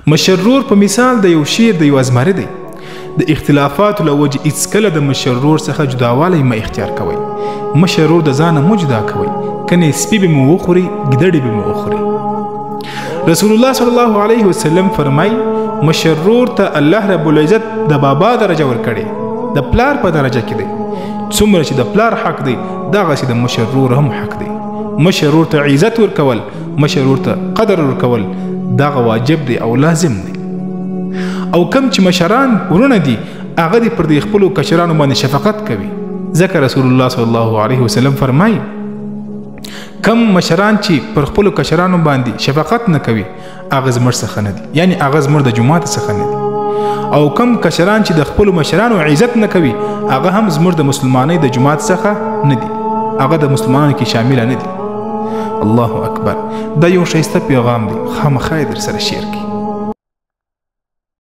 مشرور په مثال د یو شی د یو ازمری دی. د اختلافاتو له وجې هیڅکله د مشرور څخه جداوالی مه اختیار کوئ. مشرور د ځانه مه جدا کوئ، کنې سپي به مو وخوري، ګیدړې به مو وخوري. رسول الله صلی الله علیه وسلم فرمای مشرور ته الله رب العزت د بابا درجه ورکړي، د پلار په درجه کې دی. څومره چې د پلار حق دی دغسې د مشرور هم حق دی. مشرور ته عزت ورکول، مشرور ته قدر ورکول دغه واجب دی او لازم دی. او کم چې مشران ورونه دي هغه دې پر دې خپلو کشرانو باندې شفقت کوي، ځکه رسول الله صلی الله علیه وسلم فرمایي کم مشران چې پر خپلو کشرانو باندې شفقت نه کوي هغه زموږ څخه نه دي، یعنی هغه زموږ د جماعت څخه نه دي. او کم کشران چې د خپلو مشرانو عزت نه کوي هغه هم زموږ د مسلمانۍ د جماعت څخه نه دي، هغه د مسلمانانو کې شامل نه دي. الله اکبر. دا یو ښایسته پیغام دی، خامخا یې در سره شیر کړئ.